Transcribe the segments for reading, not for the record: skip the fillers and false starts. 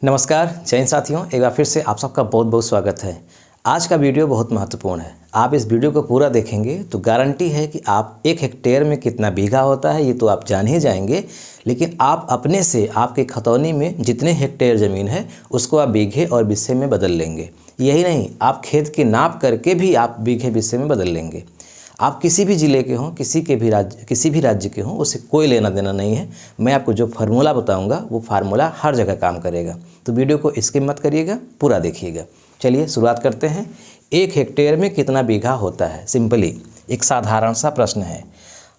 नमस्कार जय हिंद साथियों, एक बार फिर से आप सबका बहुत बहुत स्वागत है। आज का वीडियो बहुत महत्वपूर्ण है। आप इस वीडियो को पूरा देखेंगे तो गारंटी है कि आप 1 हेक्टेयर में कितना बीघा होता है ये तो आप जान ही जाएंगे, लेकिन आप अपने से आपके खतौनी में जितने हेक्टेयर ज़मीन है उसको आप बीघे और बिस्से में बदल लेंगे। यही नहीं, आप खेत की नाप करके भी आप बीघे बिस्से में बदल लेंगे। आप किसी भी ज़िले के हों, किसी भी राज्य के हों, उससे कोई लेना देना नहीं है। मैं आपको जो फार्मूला बताऊंगा वो फार्मूला हर जगह काम करेगा। तो वीडियो को स्किप मत करिएगा, पूरा देखिएगा। चलिए शुरुआत करते हैं। 1 हेक्टेयर में कितना बीघा होता है? सिंपली एक साधारण सा प्रश्न है।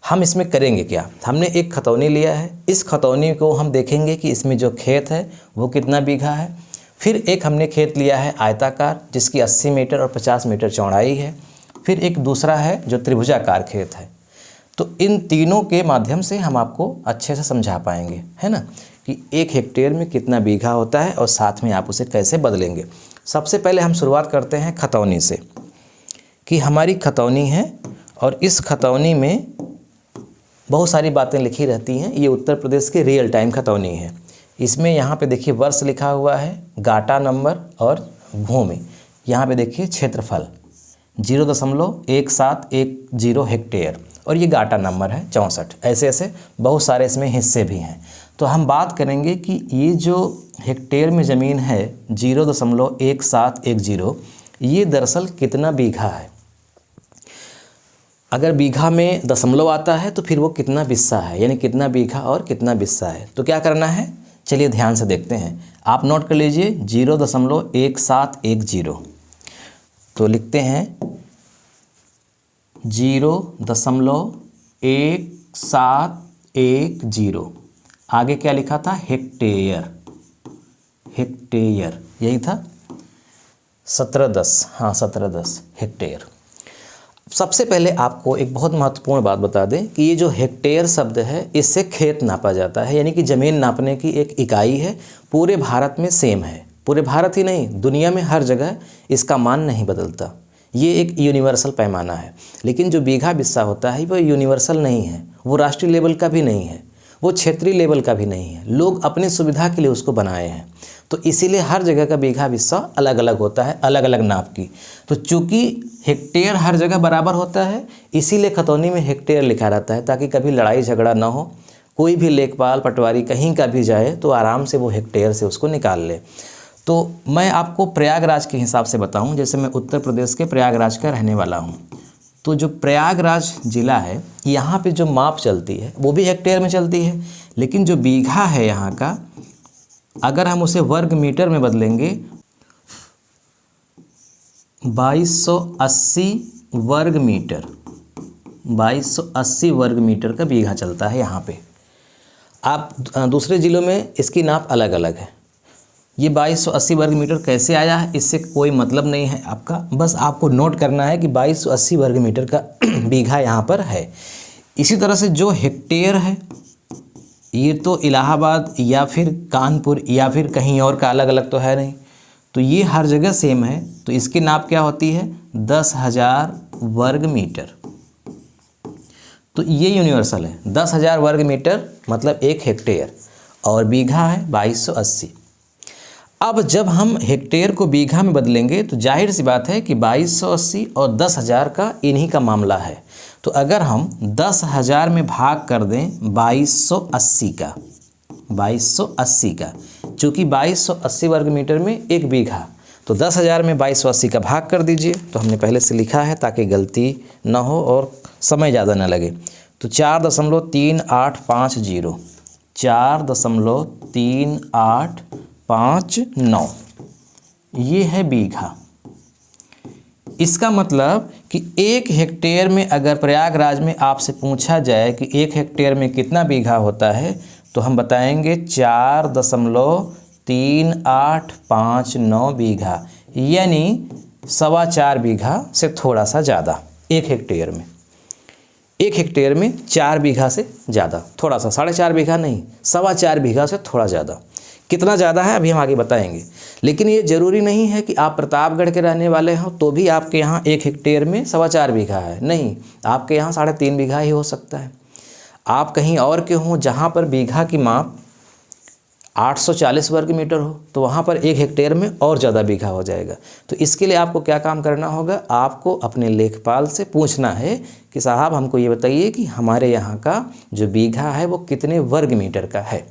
हम इसमें करेंगे क्या? हमने एक खतौनी लिया है, इस खतौनी को हम देखेंगे कि इसमें जो खेत है वो कितना बीघा है। फिर एक हमने खेत लिया है आयताकार, जिसकी 80 मीटर और 50 मीटर चौड़ाई है। फिर एक दूसरा है जो त्रिभुजाकार खेत है। तो इन तीनों के माध्यम से हम आपको अच्छे से समझा पाएंगे, है ना, कि 1 हेक्टेयर में कितना बीघा होता है और साथ में आप उसे कैसे बदलेंगे। सबसे पहले हम शुरुआत करते हैं खतौनी से, कि हमारी खतौनी है और इस खतौनी में बहुत सारी बातें लिखी रहती हैं। ये उत्तर प्रदेश की रियल टाइम खतौनी है। इसमें यहाँ पे देखिए वर्ष लिखा हुआ है, गाटा नंबर और भूमि। यहाँ पे देखिए क्षेत्रफल 0.1710 हेक्टेयर और ये गाटा नंबर है 64। ऐसे ऐसे बहुत सारे इसमें हिस्से भी हैं। तो हम बात करेंगे कि ये जो हेक्टेयर में ज़मीन है 0.1710, ये दरअसल कितना बीघा है। अगर बीघा में दशमलव आता है तो फिर वो कितना बिस्सा है, यानी कितना बीघा और कितना बिस्सा है। तो क्या करना है, चलिए ध्यान से देखते हैं। आप नोट कर लीजिए 0.1710। तो लिखते हैं 0.1710। आगे क्या लिखा था? हेक्टेयर। हेक्टेयर यही था। 1710, हाँ 1710 हेक्टेयर। सबसे पहले आपको एक बहुत महत्वपूर्ण बात बता दें कि ये जो हेक्टेयर शब्द है इससे खेत नापा जाता है, यानी कि ज़मीन नापने की एक इकाई है। पूरे भारत में सेम है, पूरे भारत ही नहीं दुनिया में हर जगह इसका मान नहीं बदलता। ये एक यूनिवर्सल पैमाना है। लेकिन जो बीघा बिस्सा होता है वो यूनिवर्सल नहीं है, वो राष्ट्रीय लेवल का भी नहीं है, वो क्षेत्रीय लेवल का भी नहीं है। लोग अपनी सुविधा के लिए उसको बनाए हैं। तो इसीलिए हर जगह का बीघा बिस्सा अलग अलग होता है, अलग अलग नाप की। तो चूँकि हेक्टेयर हर जगह बराबर होता है, इसीलिए खतौनी में हेक्टेयर लिखा रहता है, ताकि कभी लड़ाई झगड़ा ना हो। कोई भी लेखपाल पटवारी कहीं का भी जाए तो आराम से वो हेक्टेयर से उसको निकाल ले। तो मैं आपको प्रयागराज के हिसाब से बताऊं, जैसे मैं उत्तर प्रदेश के प्रयागराज का रहने वाला हूं। तो जो प्रयागराज ज़िला है यहाँ पे जो माप चलती है वो भी हेक्टेयर में चलती है, लेकिन जो बीघा है यहाँ का, अगर हम उसे वर्ग मीटर में बदलेंगे 2280 वर्ग मीटर, 2280 वर्ग मीटर का बीघा चलता है यहाँ पे। आप दूसरे ज़िलों में इसकी नाप अलग अलग है। ये 2280 वर्ग मीटर कैसे आया है इससे कोई मतलब नहीं है आपका, बस आपको नोट करना है कि 2280 वर्ग मीटर का बीघा यहाँ पर है। इसी तरह से जो हेक्टेयर है ये तो इलाहाबाद या फिर कानपुर या फिर कहीं और का अलग अलग तो है नहीं, तो ये हर जगह सेम है। तो इसकी नाप क्या होती है? 10,000 वर्ग मीटर। तो ये यूनिवर्सल है। 10,000 वर्ग मीटर मतलब 1 हेक्टेयर और बीघा है 2280। अब जब हम हेक्टेयर को बीघा में बदलेंगे तो जाहिर सी बात है कि 2280 और 10,000 का इन्हीं का मामला है। तो अगर हम 10,000 में भाग कर दें 2280 का, 2280 का, चूँकि 2280 वर्ग मीटर में 1 बीघा, तो 10,000 में 2280 का भाग कर दीजिए। तो हमने पहले से लिखा है ताकि गलती ना हो और समय ज़्यादा ना लगे। तो 4.3850, 4.3859 ये है बीघा। इसका मतलब कि 1 हेक्टेयर में अगर प्रयागराज में आपसे पूछा जाए कि 1 हेक्टेयर में कितना बीघा होता है तो हम बताएंगे 4.3859 बीघा, यानी 4.25 बीघा से थोड़ा सा ज़्यादा 1 हेक्टेयर में। 1 हेक्टेयर में 4 बीघा से ज़्यादा, थोड़ा सा, 4.5 बीघा नहीं, 4.25 बीघा से थोड़ा ज़्यादा। कितना ज़्यादा है अभी हम आगे बताएंगे। लेकिन ये ज़रूरी नहीं है कि आप प्रतापगढ़ के रहने वाले हों तो भी आपके यहाँ 1 हेक्टेयर में 4.25 बीघा है, नहीं, आपके यहाँ 3.5 बीघा ही हो सकता है। आप कहीं और के हों जहाँ पर बीघा की माप 840 वर्ग मीटर हो तो वहाँ पर 1 हेक्टेयर में और ज़्यादा बीघा हो जाएगा। तो इसके लिए आपको क्या काम करना होगा, आपको अपने लेखपाल से पूछना है कि साहब हमको ये बताइए कि हमारे यहाँ का जो बीघा है वो कितने वर्ग मीटर का है,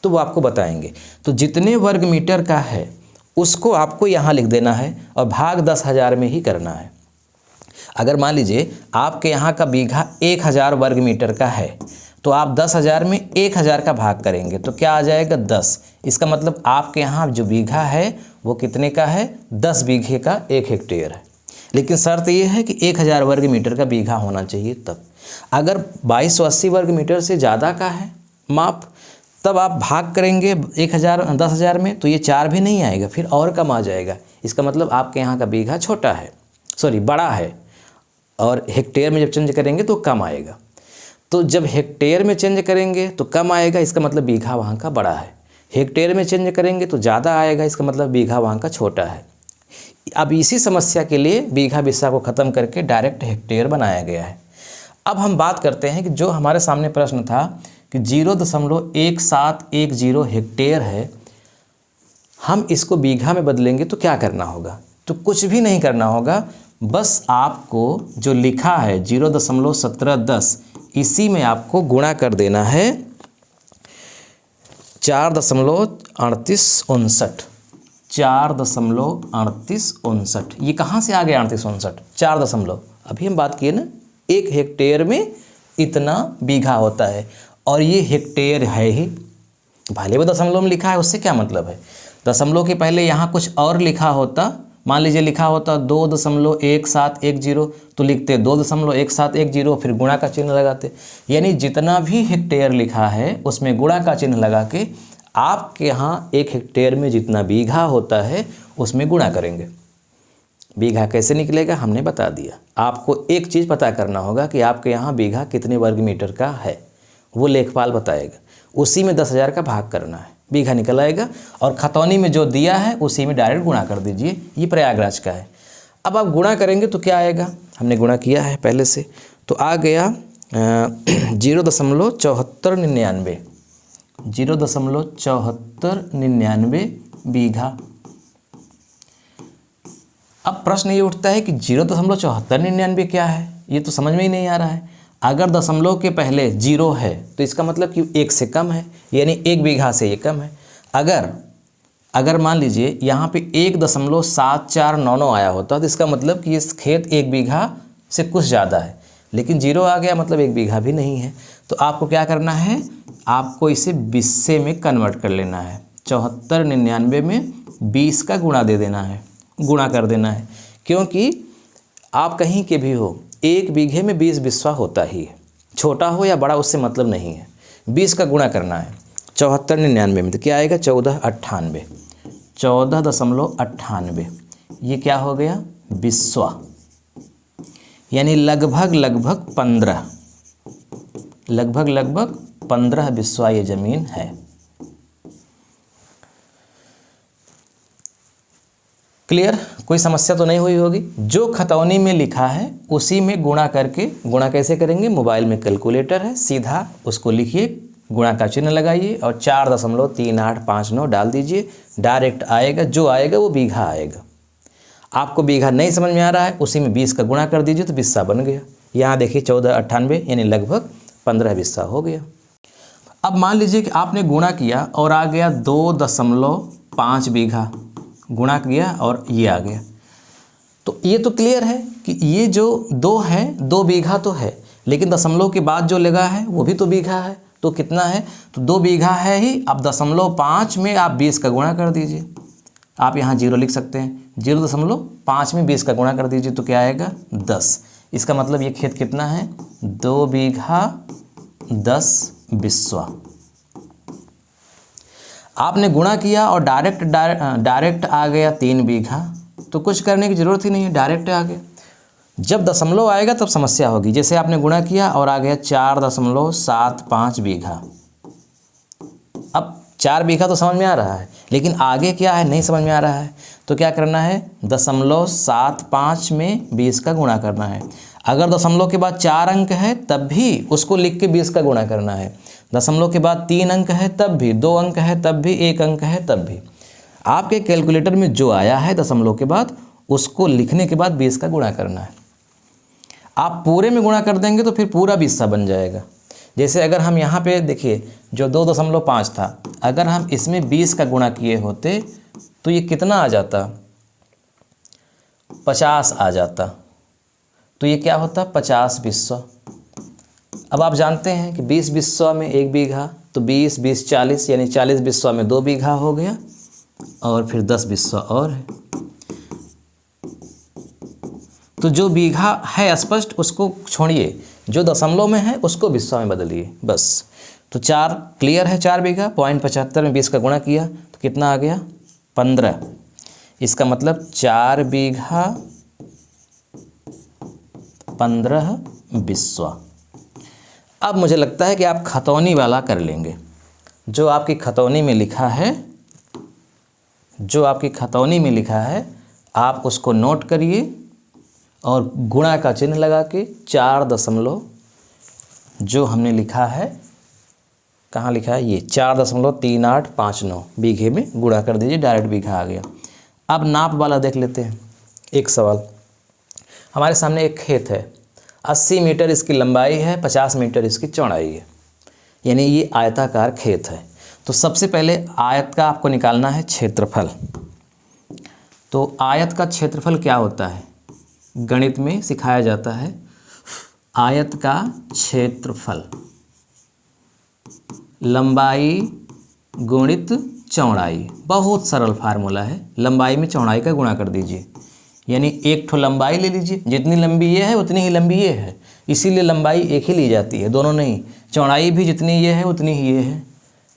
तो वो आपको बताएंगे। तो जितने वर्ग मीटर का है उसको आपको यहाँ लिख देना है और भाग 10,000 में ही करना है। अगर मान लीजिए आपके यहाँ का बीघा 1000 वर्ग मीटर का है तो आप 10,000 में 1000 का भाग करेंगे तो क्या आ जाएगा 10। इसका मतलब आपके यहाँ जो बीघा है वो कितने का है, 10 बीघे का 1 हेक्टेयर है। लेकिन शर्त ये है कि 1000 वर्ग मीटर का बीघा होना चाहिए तब। अगर 2280 वर्ग मीटर से ज़्यादा का है माप, तब आप भाग करेंगे 10,000 में तो ये 4 भी नहीं आएगा, फिर और कम आ जाएगा। इसका मतलब आपके यहाँ का बीघा छोटा है, बड़ा है, और हेक्टेयर में जब चेंज करेंगे तो कम आएगा। तो जब हेक्टेयर में चेंज करेंगे तो कम आएगा, इसका मतलब बीघा वहाँ का बड़ा है। हेक्टेयर में चेंज करेंगे तो ज़्यादा आएगा, इसका मतलब बीघा वहाँ का छोटा है। अब इसी समस्या के लिए बीघा बिस्सा को ख़त्म करके डायरेक्ट हेक्टेयर बनाया गया है। अब हम बात करते हैं कि जो हमारे सामने प्रश्न था कि 0.1710 हेक्टेयर है, हम इसको बीघा में बदलेंगे तो क्या करना होगा। तो कुछ भी नहीं करना होगा, बस आपको जो लिखा है 0.1710 इसी में आपको गुणा कर देना है 4.3859। 4.3859 ये कहाँ से आ गया 3859? 4 दशमलव, अभी हम बात किए ना 1 हेक्टेयर में इतना बीघा होता है, और ये हेक्टेयर है ही, भले वो दशमलव में लिखा है उससे क्या मतलब है। दशमलव के पहले यहाँ कुछ और लिखा होता, मान लीजिए लिखा होता 2.1710 तो लिखते 2.1710, फिर गुणा का चिन्ह लगाते। यानी जितना भी हेक्टेयर लिखा है उसमें गुणा का चिन्ह लगा के आपके यहाँ 1 हेक्टेयर में जितना बीघा होता है उसमें गुणा करेंगे। बीघा कैसे निकलेगा हमने बता दिया। आपको एक चीज़ पता करना होगा कि आपके यहाँ बीघा कितने वर्ग मीटर का है, वो लेखपाल बताएगा। उसी में 10,000 का भाग करना है, बीघा निकल आएगा, और खतौनी में जो दिया है उसी में डायरेक्ट गुणा कर दीजिए। ये प्रयागराज का है। अब आप गुणा करेंगे तो क्या आएगा, हमने गुणा किया है पहले से, तो आ गया 0.7499 0.7499 बीघा। अब प्रश्न ये उठता है कि 0.7499 क्या है, ये तो समझ में ही नहीं आ रहा है। अगर दशमलव के पहले 0 है तो इसका मतलब कि 1 से कम है, यानी 1 बीघा से ये कम है। अगर मान लीजिए यहाँ पे 1.7499 आया होता तो इसका मतलब कि ये खेत 1 बीघा से कुछ ज़्यादा है, लेकिन 0 आ गया मतलब 1 बीघा भी नहीं है। तो आपको क्या करना है, आपको इसे बिस्से में कन्वर्ट कर लेना है। 7499 में 20 का गुणा दे देना है, गुणा कर देना है, क्योंकि आप कहीं के भी हो 1 बीघे में 20 बिस्वा होता ही है, छोटा हो या बड़ा उससे मतलब नहीं है। 20 का गुणा करना है 7499 में, तो क्या आएगा 1498, 14.98। ये क्या हो गया बिस्वा, यानी लगभग 15 बिस्वा ये ज़मीन है। क्लियर, कोई समस्या तो नहीं हुई होगी। जो खतौनी में लिखा है उसी में गुणा करके, गुणा कैसे करेंगे, मोबाइल में कैलकुलेटर है, सीधा उसको लिखिए, गुणा का चिन्ह लगाइए और 4.3859 डाल दीजिए, डायरेक्ट आएगा। जो आएगा वो बीघा आएगा। आपको बीघा नहीं समझ में आ रहा है, उसी में 20 का गुणा कर दीजिए तो बिस्सा बन गया। यहाँ देखिए 1498 यानी लगभग 15 बिस्सा हो गया। अब मान लीजिए कि आपने गुणा किया और आ गया 2.5 बीघा, गुणा किया और ये आ गया। तो ये तो क्लियर है कि ये जो 2 है 2 बीघा तो है, लेकिन दशमलव के बाद जो लगा है वो भी तो बीघा है। तो कितना है, तो 2 बीघा है ही। अब 0.5 में आप 20 का गुणा कर दीजिए, आप यहाँ 0 लिख सकते हैं। 0.5 में 20 का गुणा कर दीजिए तो क्या आएगा 10। इसका मतलब ये खेत कितना है, 2 बीघा 10 बिस्वा। आपने गुणा किया और डायरेक्ट आ गया 3 बीघा, तो कुछ करने की ज़रूरत ही नहीं है, डायरेक्ट आ गया। जब दशमलव आएगा तब समस्या होगी। जैसे आपने गुणा किया और आ गया 4.75 बीघा। अब 4 बीघा तो समझ में आ रहा है, लेकिन आगे क्या है नहीं समझ में आ रहा है। तो क्या करना है, 0.75 में 20 का गुणा करना है। अगर दशमलव के बाद 4 अंक है तब भी उसको लिख के 20 का गुणा करना है। दशमलव के बाद 3 अंक है तब भी, 2 अंक है तब भी, 1 अंक है तब भी। आपके कैलकुलेटर में जो आया है दशमलव के बाद, उसको लिखने के बाद 20 का गुणा करना है। आप पूरे में गुणा कर देंगे तो फिर पूरा 20 सा बन जाएगा। जैसे अगर हम यहाँ पे देखिए जो 2.5 था, अगर हम इसमें 20 का गुणा किए होते तो ये कितना आ जाता, 50 आ जाता। तो ये क्या होता, 50 20 अब आप जानते हैं कि 20 20 में 1 बीघा, तो 20 20 40 यानी 40 20 में 2 बीघा हो गया, और फिर 10 20 और है। तो जो बीघा है स्पष्ट उसको छोड़िए, जो दशमलव में है उसको बिस्सा में बदलिए बस। तो 4 क्लियर है, 4 बीघा, 0.75 में 20 का गुणा किया तो कितना आ गया, 15। इसका मतलब 4 बीघा 15 बिस्वा। अब मुझे लगता है कि आप खतौनी वाला कर लेंगे। जो आपकी खतौनी में लिखा है, जो आपकी खतौनी में लिखा है आप उसको नोट करिए और गुणा का चिन्ह लगा के 4 दशमलव जो हमने लिखा है, कहाँ लिखा है ये 4.3859 बीघे में गुणा कर दीजिए, डायरेक्ट बीघा आ गया। अब नाप वाला देख लेते हैं। एक सवाल, हमारे सामने एक खेत है, 80 मीटर इसकी लंबाई है, 50 मीटर इसकी चौड़ाई है, यानी ये आयताकार खेत है। तो सबसे पहले आयत का आपको निकालना है क्षेत्रफल। तो आयत का क्षेत्रफल क्या होता है, गणित में सिखाया जाता है, आयत का क्षेत्रफल लंबाई गुणित चौड़ाई। बहुत सरल फार्मूला है, लंबाई में चौड़ाई का गुणा कर दीजिए, यानी एक ठो लंबाई ले लीजिए, जितनी लंबी ये है उतनी ही लंबी ये है, इसीलिए लंबाई एक ही ली जाती है, दोनों नहीं। चौड़ाई भी जितनी ये है उतनी ही ये है,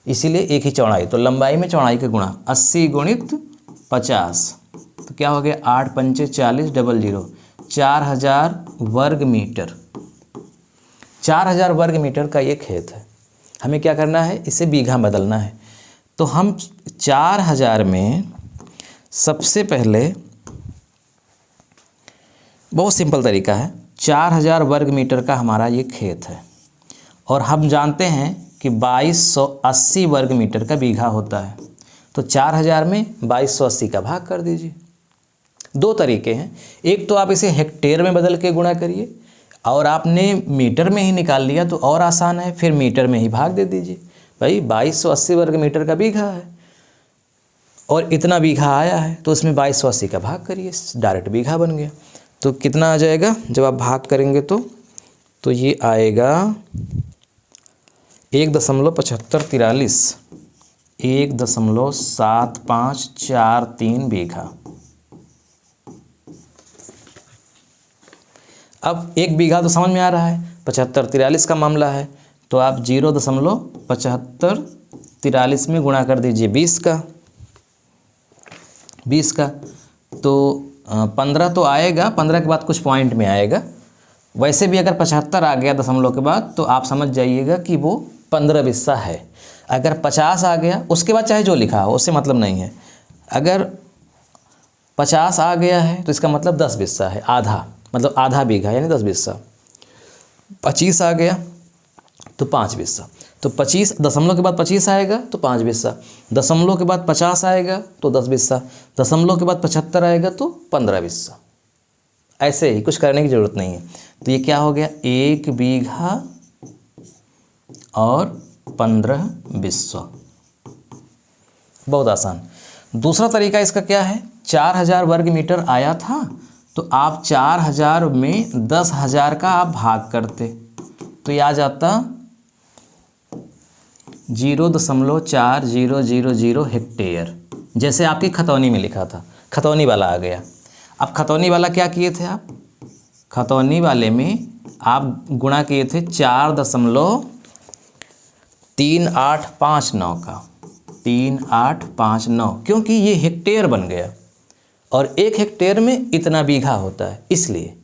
इसीलिए एक ही चौड़ाई। तो लंबाई में चौड़ाई का गुणा 80 गुणित 50, तो क्या हो गया 8 पंचे 40 00, 4000 वर्ग मीटर। 4000 वर्ग मीटर का ये खेत है। हमें क्या करना है, इसे बीघा बदलना है। तो हम 4000 में सबसे पहले, बहुत सिंपल तरीका है, 4000 वर्ग मीटर का हमारा ये खेत है और हम जानते हैं कि 2280 वर्ग मीटर का बीघा होता है। तो 4000 में 2280 का भाग कर दीजिए। 2 तरीके हैं, एक तो आप इसे हेक्टेयर में बदल के गुणा करिए, और आपने मीटर में ही निकाल लिया तो और आसान है, फिर मीटर में ही भाग दे दीजिए। भाई 2280 वर्ग मीटर का बीघा है और इतना बीघा आया है, तो उसमें 2280 का भाग करिए, डायरेक्ट बीघा बन गया। तो कितना आ जाएगा जब आप भाग करेंगे तो ये आएगा 1.7543, 1.7543 बीघा। अब 1 बीघा तो समझ में आ रहा है, 7543 का मामला है, तो आप 0.7543 में गुणा कर दीजिए 20 का, तो 15 तो आएगा, 15 के बाद कुछ पॉइंट में आएगा। वैसे भी अगर 75 आ गया दशमलव के बाद तो आप समझ जाइएगा कि वो 15 बिस्सा है। अगर 50 आ गया उसके बाद चाहे जो लिखा हो उससे मतलब नहीं है। अगर 50 आ गया है तो इसका मतलब 10 बिस्सा है, आधा, मतलब आधा बीघा यानी 10 बिस्सा। 25 आ गया तो 5 बिस्सा। तो 25 दशमलव के बाद 25 आएगा तो 5 बिस्सा, दशमलव के बाद 50 आएगा तो 10 बिस्सा, दशमलव के बाद 75 आएगा तो 15 बिस्सा। ऐसे ही, कुछ करने की ज़रूरत नहीं है। तो ये क्या हो गया, 1 बीघा और 15 बिस्सा। बहुत आसान। दूसरा तरीका इसका क्या है, 4000 वर्ग मीटर आया था तो आप 4000 में 10,000 का आप भाग करते तो ये आ जाता 0.4000 हेक्टेयर, जैसे आपकी खतौनी में लिखा था। खतौनी वाला आ गया। अब खतौनी वाला क्या किए थे आप, खतौनी वाले में आप गुणा किए थे 4.3859 का, 3859, क्योंकि ये हेक्टेयर बन गया और 1 हेक्टेयर में इतना बीघा होता है, इसलिए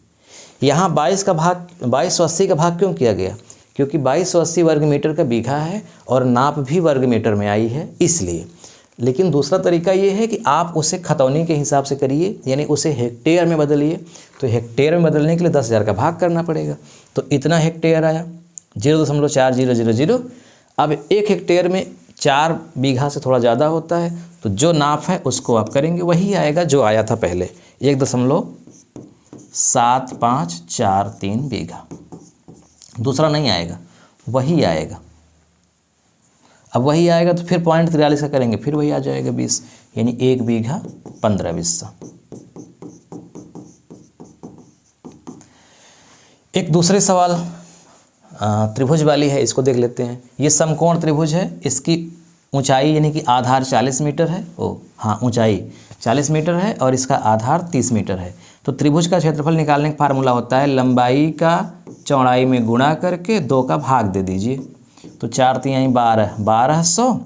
यहाँ 2280 का भाग क्यों किया गया, क्योंकि 2280 वर्ग मीटर का बीघा है और नाप भी वर्ग मीटर में आई है, इसलिए। लेकिन दूसरा तरीका ये है कि आप उसे खतौनी के हिसाब से करिए, यानी उसे हेक्टेयर में बदलिए। तो हेक्टेयर में बदलने के लिए 10,000 का भाग करना पड़ेगा। तो इतना हेक्टेयर आया 0.4000। अब 1 हेक्टेयर में 4 बीघा से थोड़ा ज़्यादा होता है, तो जो नाप है उसको आप करेंगे, वही आएगा जो आया था पहले, 1.7543 बीघा। दूसरा नहीं आएगा, वही आएगा। अब वही आएगा तो फिर 0.43 का करेंगे, फिर वही आ जाएगा 20, यानी 1 बीघा 15 बिस्सा। एक दूसरे सवाल त्रिभुज वाली है, इसको देख लेते हैं। ये समकोण त्रिभुज है, इसकी ऊंचाई यानी कि आधार 40 मीटर है, ऊंचाई 40 मीटर है और इसका आधार 30 मीटर है। तो त्रिभुज का क्षेत्रफल निकालने का फार्मूला होता है लंबाई का चौड़ाई में गुणा करके 2 का भाग दे दीजिए। तो 4 तिहाई 12, 1200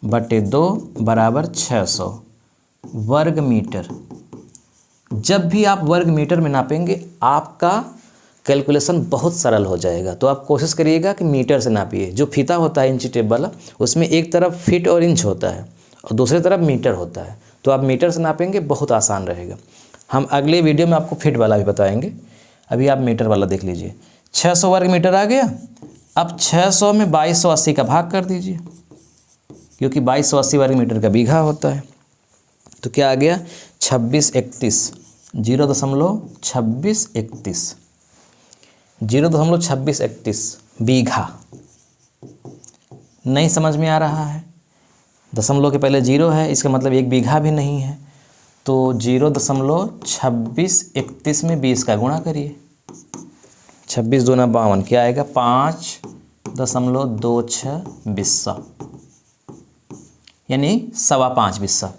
बटे 2 बराबर 600 वर्ग मीटर। जब भी आप वर्ग मीटर में नापेंगे आपका कैलकुलेशन बहुत सरल हो जाएगा। तो आप कोशिश करिएगा कि मीटर से नापिए। जो फीता होता है इंची टेप वाला, उसमें एक तरफ फीट और इंच होता है और दूसरी तरफ मीटर होता है, तो आप मीटर से नापेंगे, बहुत आसान रहेगा। हम अगले वीडियो में आपको फीट वाला भी बताएंगे, अभी आप मीटर वाला देख लीजिए। 600 वर्ग मीटर आ गया। अब 600 में 2280 का भाग कर दीजिए, क्योंकि 2280 वर्ग मीटर का बीघा होता है। तो क्या आ गया 2631, 0.2631, 0.2631 बीघा। नहीं समझ में आ रहा है, दशमलव के पहले 0 है, इसका मतलब 1 बीघा भी नहीं है। तो 0.2631 में 20 का गुणा करिए, 26 दूना 52, क्या आएगा 5.26 बिस्सा, यानी 5.25 बिस्सा,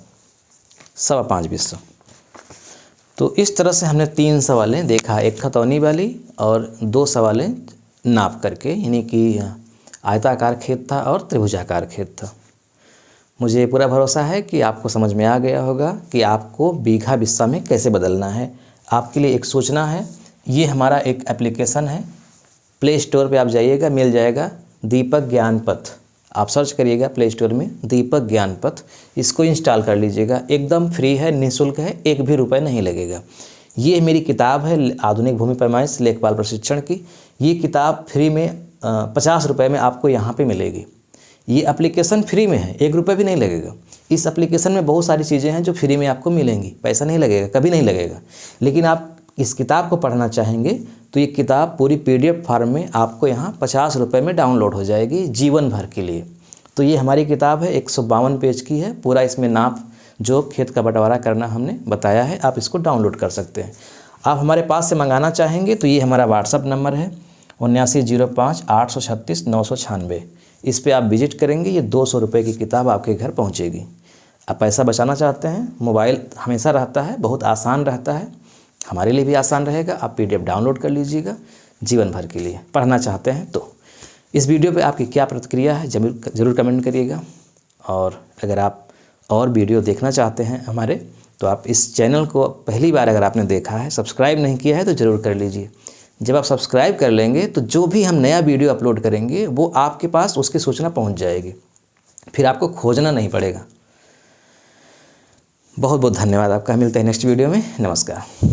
5.25 बिस्सा। तो इस तरह से हमने 3 सवालें देखा, एक खतौनी वाली और 2 सवालें नाप करके, यानी कि आयताकार खेत था और त्रिभुजाकार खेत था। मुझे पूरा भरोसा है कि आपको समझ में आ गया होगा कि आपको बीघा बिस्सा में कैसे बदलना है। आपके लिए एक सूचना है, ये हमारा एक एप्लीकेशन है, प्ले स्टोर पे आप जाइएगा, मिल जाएगा दीपक ज्ञान पथ। आप सर्च करिएगा प्ले स्टोर में दीपक ज्ञान पथ, इसको इंस्टॉल कर लीजिएगा, एकदम फ्री है, निःशुल्क है, 1 भी रुपये नहीं लगेगा। ये मेरी किताब है आधुनिक भूमि पैमाइश लेखपाल प्रशिक्षण की। ये किताब फ्री में 50 रुपये में आपको यहाँ पे मिलेगी। ये एप्लीकेशन फ्री में है, 1 रुपये भी नहीं लगेगा। इस एप्लीकेशन में बहुत सारी चीज़ें हैं जो फ्री में आपको मिलेंगी, पैसा नहीं लगेगा, कभी नहीं लगेगा। लेकिन आप इस किताब को पढ़ना चाहेंगे तो ये किताब पूरी PDF फॉर्म में आपको यहाँ 50 रुपये में डाउनलोड हो जाएगी जीवन भर के लिए। तो ये हमारी किताब है, 152 पेज की है, पूरा इसमें नाप जो खेत का बंटवारा करना हमने बताया है, आप इसको डाउनलोड कर सकते हैं। आप हमारे पास से मंगाना चाहेंगे तो ये हमारा व्हाट्सअप नंबर है 7905 836 996। इस पर आप विजिट करेंगे, ये 200 रुपये की किताब आपके घर पहुँचेगी। आप पैसा बचाना चाहते हैं, मोबाइल हमेशा रहता है, बहुत आसान रहता है, हमारे लिए भी आसान रहेगा। आप PDF डाउनलोड कर लीजिएगा जीवन भर के लिए। पढ़ना चाहते हैं तो इस वीडियो पे आपकी क्या प्रतिक्रिया है ज़रूर कमेंट करिएगा। और अगर आप और वीडियो देखना चाहते हैं हमारे, तो आप इस चैनल को पहली बार अगर आपने देखा है, सब्सक्राइब नहीं किया है तो ज़रूर कर लीजिए। जब आप सब्सक्राइब कर लेंगे तो जो भी हम नया वीडियो अपलोड करेंगे वो आपके पास उसकी सूचना पहुँच जाएगी, फिर आपको खोजना नहीं पड़ेगा। बहुत बहुत धन्यवाद आपका। मिलते हैं नेक्स्ट वीडियो में। नमस्कार।